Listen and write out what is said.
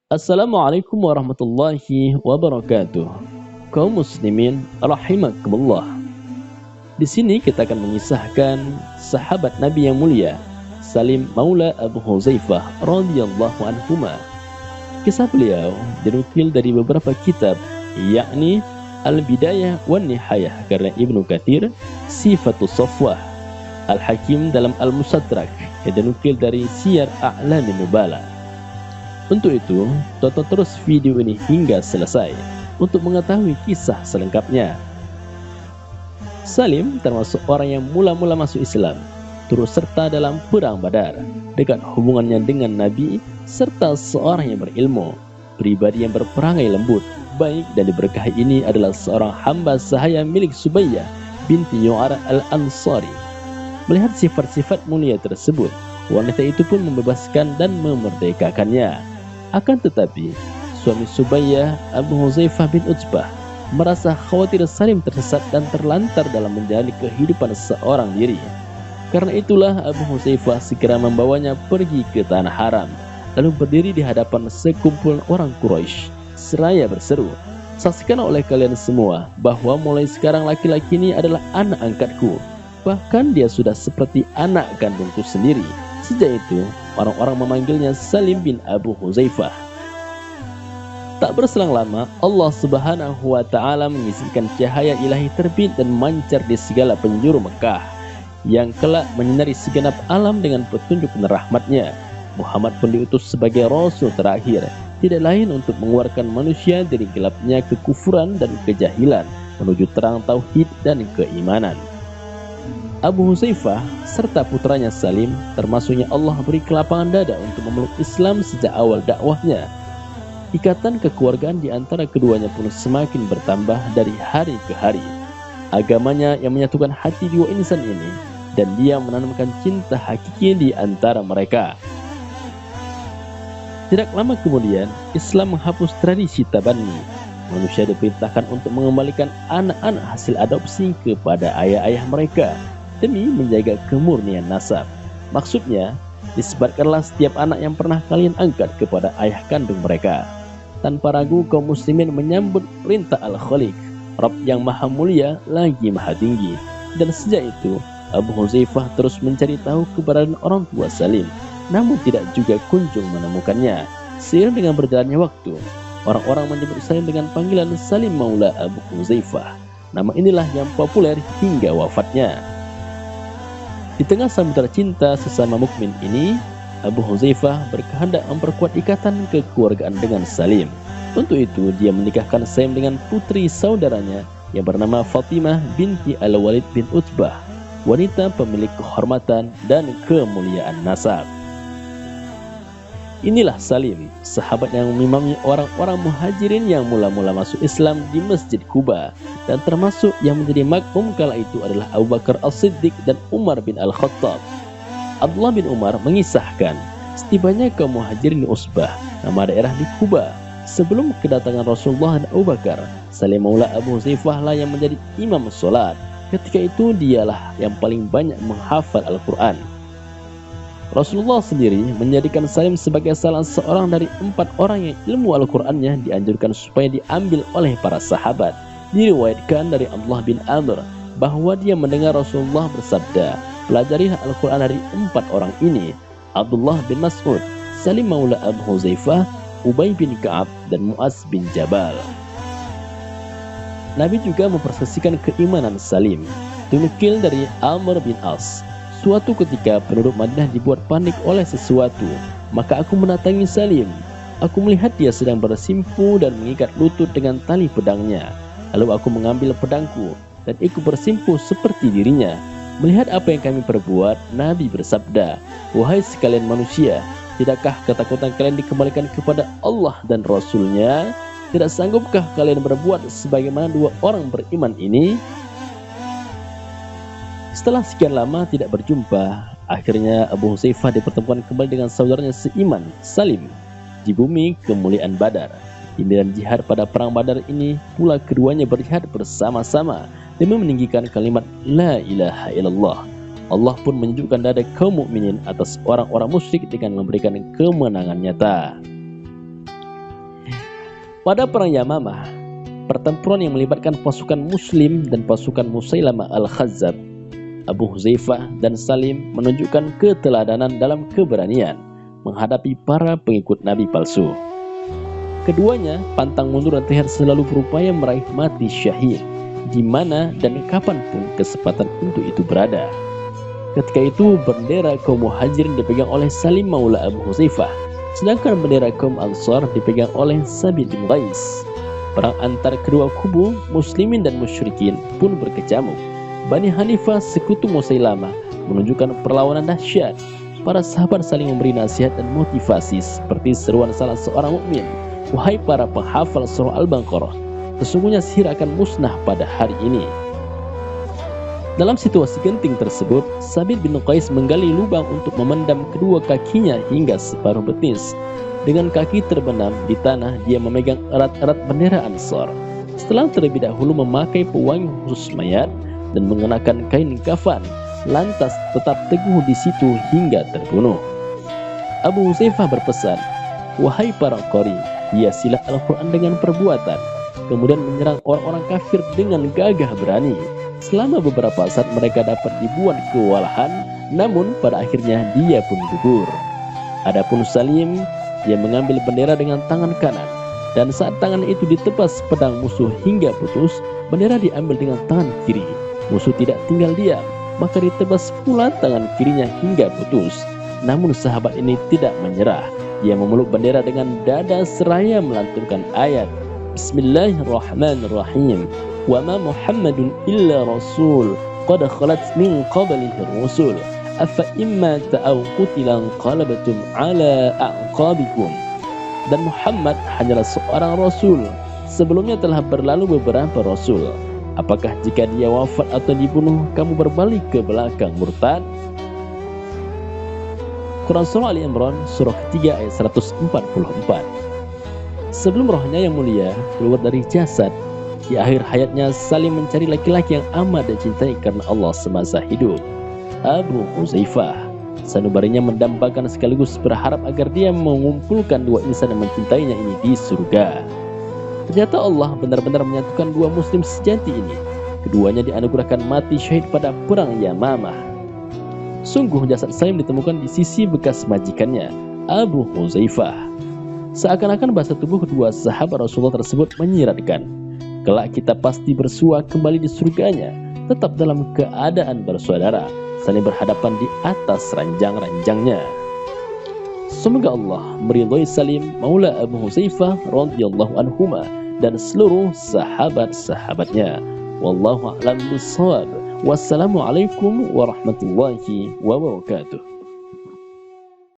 Assalamualaikum warahmatullahi wabarakatuh. Kaum muslimin rahimakumullah. Di sini kita akan mengisahkan sahabat Nabi yang mulia Salim Maula Abu Huzaifah radhiyallahu anhuma. Kisah beliau dinukil dari beberapa kitab, yakni Al-Bidayah wan Nihayah karya Ibnu Katsir, Sifatus Safwah, Al-Hakim dalam Al-Mustadrak yang dinukil dari Siyar A'lamin Nubala. Untuk itu, tonton terus video ini hingga selesai untuk mengetahui kisah selengkapnya. Salim termasuk orang yang mula-mula masuk Islam, turut serta dalam perang Badar, dekat hubungannya dengan Nabi, serta seorang yang berilmu, pribadi yang berperangai lembut, baik, dan diberkahi ini adalah seorang hamba sahaya milik Subayyah binti Yu'ar al-Ansari. Melihat sifat-sifat mulia tersebut, wanita itu pun membebaskan dan memerdekakannya. Akan tetapi, suami Subayyah, Abu Huzaifah bin Utsbah, merasa khawatir Salim tersesat dan terlantar dalam menjalani kehidupan seorang diri. Karena itulah Abu Huzaifah segera membawanya pergi ke tanah haram, lalu berdiri di hadapan sekumpulan orang Quraisy seraya berseru, "Saksikan oleh kalian semua bahwa mulai sekarang laki-laki ini adalah anak angkatku. Bahkan dia sudah seperti anak kandungku sendiri." Sejak itu, orang-orang memanggilnya Salim bin Abu Huzaifah. Tak berselang lama, Allah Subhanahu wa Ta'ala mengizinkan cahaya ilahi terbit dan mancar di segala penjuru Mekah, yang kelak menyinari segenap alam dengan petunjuk dan rahmatnya. Muhammad pun diutus sebagai Rasul terakhir, tidak lain untuk mengeluarkan manusia dari gelapnya kekufuran dan kejahilan menuju terang tauhid dan keimanan. Abu Huzaifah serta putranya Salim termasuknya Allah beri kelapangan dada untuk memeluk Islam sejak awal dakwahnya. Ikatan kekeluargaan di antara keduanya pun semakin bertambah dari hari ke hari. Agamanya yang menyatukan hati dua insan ini, dan dia menanamkan cinta hakiki di antara mereka. Tidak lama kemudian, Islam menghapus tradisi tabanni. Manusia diperintahkan untuk mengembalikan anak-anak hasil adopsi kepada ayah-ayah mereka demi menjaga kemurnian nasab. Maksudnya, disebarkanlah setiap anak yang pernah kalian angkat kepada ayah kandung mereka. Tanpa ragu, kaum muslimin menyambut perintah Al-Khaliq, Rabb yang maha mulia lagi maha tinggi. Dan sejak itu, Abu Huzaifah terus mencari tahu keberadaan orang tua Salim, namun tidak juga kunjung menemukannya. Seiring dengan berjalannya waktu, orang-orang menyebut Salim dengan panggilan Salim Maula Abu Huzaifah. Nama inilah yang populer hingga wafatnya. Di tengah samudera cinta sesama mukmin ini, Abu Huzaifah berkehendak memperkuat ikatan kekeluargaan dengan Salim. Untuk itu, dia menikahkan Salim dengan putri saudaranya yang bernama Fatimah binti Al-Walid bin Utbah, wanita pemilik kehormatan dan kemuliaan nasab. Inilah Salim, sahabat yang mengimami orang-orang muhajirin yang mula-mula masuk Islam di Masjid Quba, dan termasuk yang menjadi makmum kala itu adalah Abu Bakar As-Siddiq dan Umar bin Al-Khattab. Abdullah bin Umar mengisahkan, setibanya kaum muhajirin di Usbah, nama daerah di Quba, sebelum kedatangan Rasulullah dan Abu Bakar, Salim Maula Abu Huzaifah lah yang menjadi imam sholat. Ketika itu dialah yang paling banyak menghafal Al-Quran. Rasulullah sendiri menjadikan Salim sebagai salah seorang dari 4 orang yang ilmu Al-Qurannya dianjurkan supaya diambil oleh para sahabat. Diriwayatkan dari Abdullah bin Amr bahwa dia mendengar Rasulullah bersabda, "Pelajarilah Al-Quran dari 4 orang ini: Abdullah bin Mas'ud, Salim Maula Abu Huzaifah, Ubay bin Ka'ab, dan Mu'az bin Jabal." Nabi juga mempersaksikan keimanan Salim. Dinukil dari Amr bin As, "Suatu ketika penduduk Madinah dibuat panik oleh sesuatu, maka aku mendatangi Salim. Aku melihat dia sedang bersimpu dan mengikat lutut dengan tali pedangnya. Lalu aku mengambil pedangku dan ikut bersimpu seperti dirinya. Melihat apa yang kami perbuat, Nabi bersabda, 'Wahai sekalian manusia, tidakkah ketakutan kalian dikembalikan kepada Allah dan Rasul-Nya? Tidak sanggupkah kalian berbuat sebagaimana 2 orang beriman ini?' Setelah sekian lama tidak berjumpa, akhirnya Abu Huzaifah dipertemukan kembali dengan saudaranya seiman, Salim, di bumi kemuliaan Badar. Di medan jihad pada perang Badar ini pula keduanya berjihad bersama-sama demi meninggikan kalimat La ilaha illallah. Allah pun menunjukkan dada kaum mukminin atas orang-orang musyrik dengan memberikan kemenangan nyata. Pada perang Yamamah, pertempuran yang melibatkan pasukan Muslim dan pasukan Musailamah al-Khazzab, Abu Huzaifah dan Salim menunjukkan keteladanan dalam keberanian menghadapi para pengikut Nabi palsu. Keduanya pantang mundur dan terlihat selalu berupaya meraih mati syahid di mana dan kapanpun kesempatan untuk itu berada. Ketika itu bendera kaum Muhajirin dipegang oleh Salim Maula Abu Huzaifah, sedangkan bendera kaum Ansar dipegang oleh Sabit bin Qais. Perang antar kedua kubu muslimin dan musyrikin pun berkecamuk. Bani Hanifah sekutu Musailamah menunjukkan perlawanan dahsyat. Para sahabat saling memberi nasihat dan motivasi seperti seruan salah seorang mukmin, "Wahai para penghafal surah Al-Baqarah, sesungguhnya sihir akan musnah pada hari ini." Dalam situasi genting tersebut, Sabit bin Qais menggali lubang untuk memendam kedua kakinya hingga separuh betis. Dengan kaki terbenam di tanah, dia memegang erat-erat bendera Ansar. Setelah terlebih dahulu memakai pewangi khusus mayat dan mengenakan kain kafan, lantas tetap teguh di situ hingga terbunuh. Abu Huzaifah berpesan, "Wahai para qari, hiasilah Al-Quran dengan perbuatan." Kemudian menyerang orang-orang kafir dengan gagah berani. Selama beberapa saat mereka dapat dibuat kewalahan, namun pada akhirnya dia pun gugur. Adapun Salim, dia mengambil bendera dengan tangan kanan, dan saat tangan itu ditebas pedang musuh hingga putus, bendera diambil dengan tangan kiri. Musuh tidak tinggal diam, maka ditebas pula tangan kirinya hingga putus. Namun sahabat ini tidak menyerah. Dia memeluk bendera dengan dada seraya melantunkan ayat, "Bismillahirrahmanirrahim. Wa ma Muhammadun illa rasul qad khalat min qablihi rusul. Afa imma ta'aw qutilan qalabatum ala a'qabikum." Dan Muhammad hanyalah seorang rasul. Sebelumnya telah berlalu beberapa rasul. Apakah jika dia wafat atau dibunuh, kamu berbalik ke belakang murtad? Quran Surah Ali Imran, surah ketiga ayat 144. Sebelum rohnya yang mulia keluar dari jasad, di akhir hayatnya Salim mencari laki-laki yang amat dicintai karena Allah semasa hidup, Abu Huzaifah. Sanubarinya mendambakan sekaligus berharap agar dia mengumpulkan dua insan yang mencintainya ini di surga. Ternyata Allah benar-benar menyatukan dua muslim sejati ini. Keduanya dianugerahkan mati syahid pada perang Yamamah. Sungguh jasad Salim ditemukan di sisi bekas majikannya, Abu Huzaifah. Seakan-akan bahasa tubuh kedua sahabat Rasulullah tersebut menyiratkan, kelak kita pasti bersua kembali di surganya, tetap dalam keadaan bersaudara, saling berhadapan di atas ranjang-ranjangnya. Semoga Allah meridhai Salim Maula Abu Huzaifah radhiyallahu anhuma dan seluruh sahabat-sahabatnya. Wallahu a'lam bishawab. Wassalamualaikum warahmatullahi wabarakatuh.